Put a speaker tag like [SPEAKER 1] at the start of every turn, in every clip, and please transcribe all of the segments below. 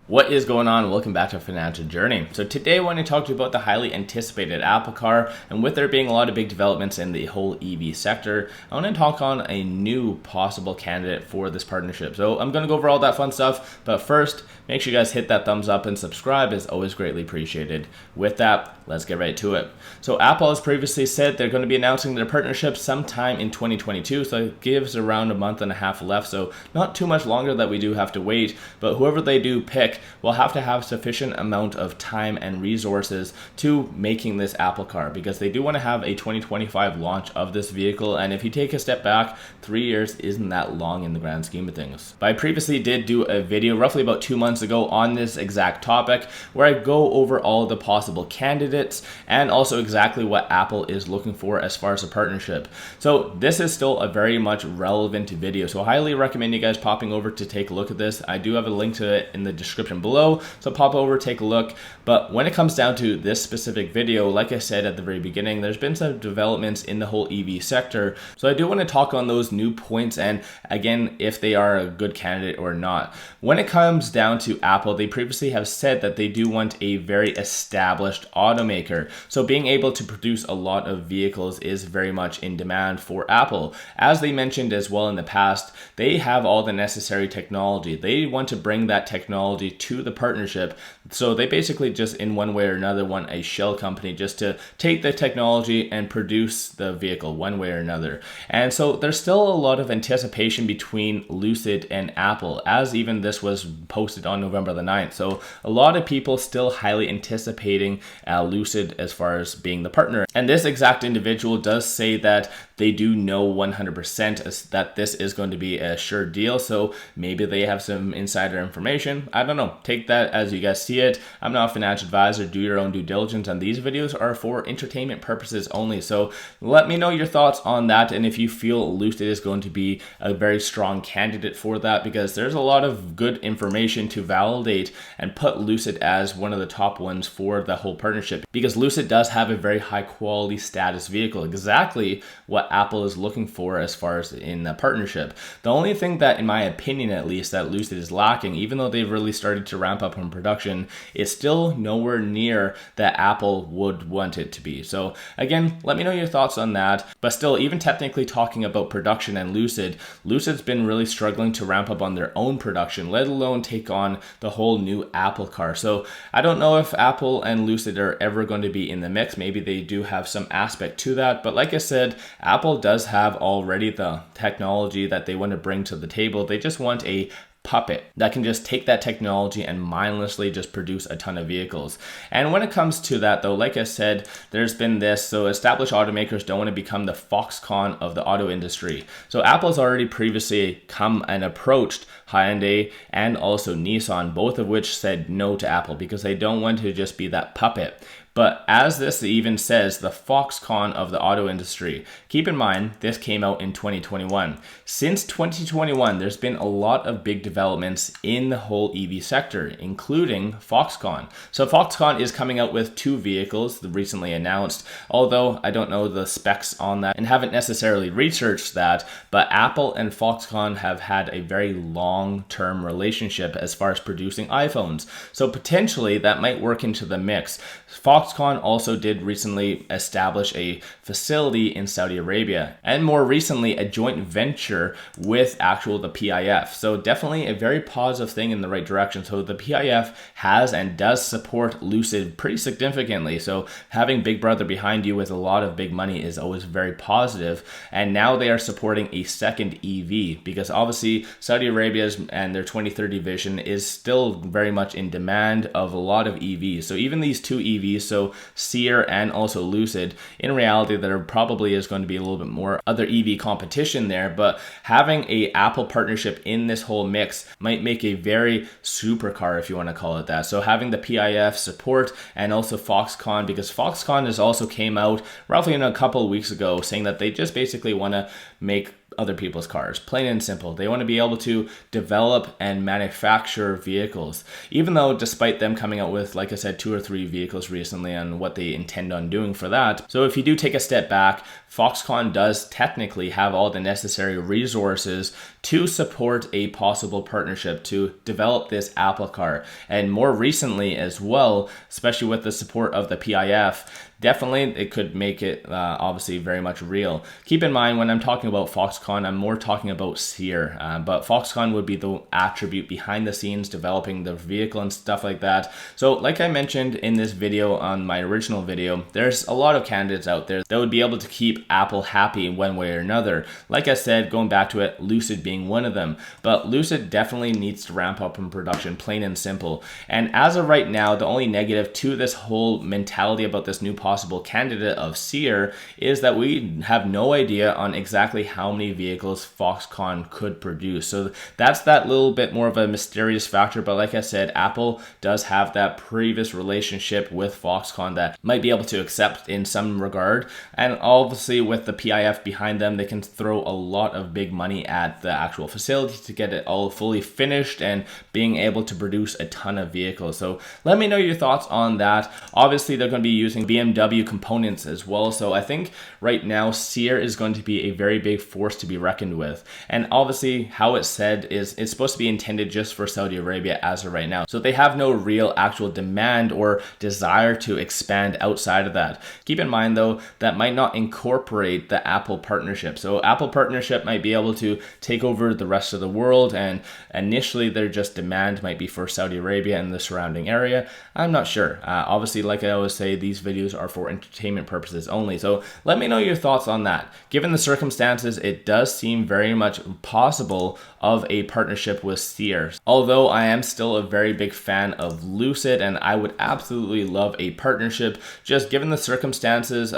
[SPEAKER 1] What is going on? Welcome back to Financial Journey. So today I want to talk to you about the highly anticipated Apple car, and with there being a lot of big developments in the whole EV sector, I want to talk on a new possible candidate for this partnership. So I'm going to go over all that fun stuff, but first, make sure you guys hit that thumbs up and subscribe is always greatly appreciated. With that, let's get right to it. So Apple has previously said they're going to be announcing their partnership sometime in 2022, so it gives around a month and a half left, so not too much longer that we do have to wait, but whoever they do pick will have to have sufficient amount of time and resources to making this Apple car, because they do want to have a 2025 launch of this vehicle, and if you take a step back, 3 years isn't that long in the grand scheme of things. But I previously did do a video roughly about 2 months ago on this exact topic where I go over all the possible candidates and also exactly what Apple is looking for as far as a partnership. So this is still a very much relevant video, so I highly recommend you guys popping over to take a look at this. I do have a link to it in the description below, so pop over, take a look. But when it comes down to this specific video, like I said at the very beginning, there's been some developments in the whole EV sector, so I do want to talk on those new points and again if they are a good candidate or not. When it comes down to Apple, they previously have said that they do want a very established automaker, so being able to produce a lot of vehicles is very much in demand for Apple. As they mentioned as well in the past, they have all the necessary technology. They want to bring that technology to the partnership, so they basically just in one way or another want a shell company just to take the technology and produce the vehicle one way or another. And so there's still a lot of anticipation between Lucid and Apple, as even this was posted on November the 9th. So a lot of people still highly anticipating Lucid as far as being the partner. And this exact individual does say that they do know 100% that this is going to be a sure deal. So maybe they have some insider information. I don't know. Take that as you guys see it. I'm not a financial advisor. Do your own due diligence, and these videos are for entertainment purposes only. So let me know your thoughts on that, and if you feel Lucid is going to be a very strong candidate for that, because there's a lot of good information to validate and put Lucid as one of the top ones for the whole partnership, because Lucid does have a very high quality status vehicle, exactly what Apple is looking for as far as in the partnership. The only thing that, in my opinion at least, that Lucid is lacking, even though they've really started to ramp up in production, is still nowhere near that Apple would want it to be. So again, let me know your thoughts on that. But still, even technically talking about production and Lucid's been really struggling to ramp up on their own production, let alone take on the whole new Apple car. So I don't know if Apple and Lucid are ever going to be in the mix. Maybe they do have some aspect to that, but like I said, Apple does have already the technology that they want to bring to the table. They just want a puppet that can just take that technology and mindlessly just produce a ton of vehicles. And when it comes to that though, like I said, there's been this, so established automakers don't want to become the Foxconn of the auto industry. So Apple's already previously come and approached Hyundai and also Nissan, both of which said no to Apple because they don't want to just be that puppet. But as this even says, the Foxconn of the auto industry, keep in mind, this came out in 2021. Since 2021, there's been a lot of big developments in the whole EV sector, including Foxconn. So Foxconn is coming out with 2 vehicles recently announced, although I don't know the specs on that and haven't necessarily researched that, but Apple and Foxconn have had a very long-term relationship as far as producing iPhones. So potentially that might work into the mix. Foxconn also did recently establish a facility in Saudi Arabia, and more recently a joint venture with the PIF. So definitely a very positive thing in the right direction. So the PIF has and does support Lucid pretty significantly. So having Big Brother behind you with a lot of big money is always very positive. And now they are supporting a second EV because obviously Saudi Arabia's and their 2030 vision is still very much in demand of a lot of EVs. So even these 2 EVs, so Seer and also Lucid, in reality there probably is going to be a little bit more other EV competition there, but having a Apple partnership in this whole mix might make a very supercar, if you want to call it that. So having the PIF support and also Foxconn, because Foxconn has also came out roughly in a couple of weeks ago saying that they just basically want to make other people's cars, plain and simple. They want to be able to develop and manufacture vehicles, even though despite them coming out with, like I said, 2 or 3 vehicles recently on what they intend on doing for that. So if you do take a step back, Foxconn does technically have all the necessary resources to support a possible partnership to develop this Apple car. And more recently as well, especially with the support of the PIF, definitely it could make it obviously very much real. Keep in mind, when I'm talking about Foxconn, I'm more talking about 𝗖𝗢𝗡, but Foxconn would be the attribute behind the scenes developing the vehicle and stuff like that. So like I mentioned in this video, on my original video, there's a lot of candidates out there that would be able to keep Apple happy in one way or another. Like I said, going back to it, Lucid being one of them, but Lucid definitely needs to ramp up in production, plain and simple. And as of right now, the only negative to this whole mentality about this new possible candidate of 𝗖𝗢𝗡 is that we have no idea on exactly how many vehicles Foxconn could produce. So that's that little bit more of a mysterious factor. But like I said, Apple does have that previous relationship with Foxconn that might be able to accept in some regard. And obviously with the PIF behind them, they can throw a lot of big money at the actual facility to get it all fully finished and being able to produce a ton of vehicles. So let me know your thoughts on that. Obviously they're going to be using BMW components as well. So I think right now 𝗖𝗢𝗡 is going to be a very big force to be reckoned with. And obviously how it's said is it's supposed to be intended just for Saudi Arabia as of right now. So they have no real actual demand or desire to expand outside of that. Keep in mind though, that might not incorporate the Apple partnership. So Apple partnership might be able to take over the rest of the world, and initially their just demand might be for Saudi Arabia and the surrounding area. I'm not sure. Obviously, like I always say, these videos are for entertainment purposes only. So let me know your thoughts on that. Given the circumstances, it does seem very much possible of a partnership with 𝗖𝗢𝗡. Although I am still a very big fan of Lucid, and I would absolutely love a partnership, just given the circumstances.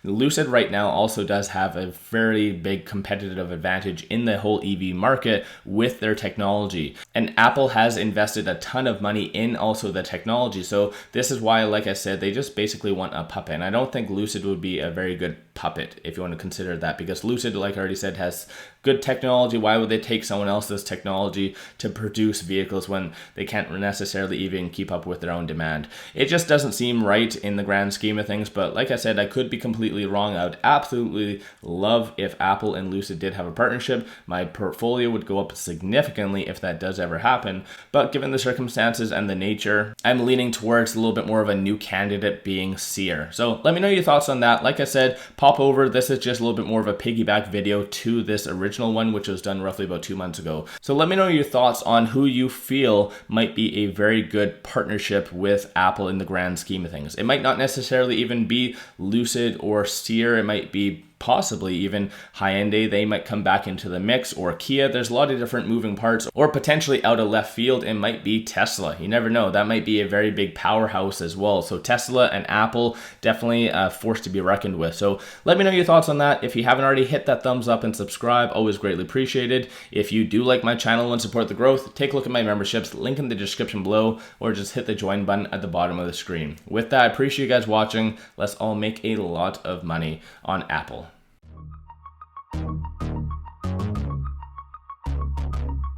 [SPEAKER 1] Lucid right now also does have a very big competitive advantage in the whole EV market with their technology. And Apple has invested a ton of money in also the technology. So this is why, like I said, they just basically want a puppet. And I don't think Lucid would be a very good puppet, if you want to consider that, because Lucid, like I already said, has good technology. Why would they take someone else's technology to produce vehicles when they can't necessarily even keep up with their own demand? It just doesn't seem right in the grand scheme of things. But like I said, I could be completely wrong. I would absolutely love if Apple and Lucid did have a partnership. My portfolio would go up significantly if that does ever happen. But given the circumstances and the nature, I'm leaning towards a little bit more of a new candidate being 𝗖𝗢𝗡. So let me know your thoughts on that. Like I said, pop over. This is just a little bit more of a piggyback video to this original one, which was done roughly about 2 months ago. So let me know your thoughts on who you feel might be a very good partnership with Apple in the grand scheme of things. It might not necessarily even be Lucid or 𝗖𝗢𝗡. It might be possibly even Hyundai. They might come back into the mix, or Kia. There's a lot of different moving parts, or potentially out of left field, it might be Tesla. You never know. That might be a very big powerhouse as well. So Tesla and Apple, definitely a force to be reckoned with. So let me know your thoughts on that. If you haven't already, hit that thumbs up and subscribe. Always greatly appreciated. If you do like my channel and support the growth, take a look at my memberships, link in the description below, or just hit the join button at the bottom of the screen. With that, I appreciate you guys watching. Let's all make a lot of money on Apple.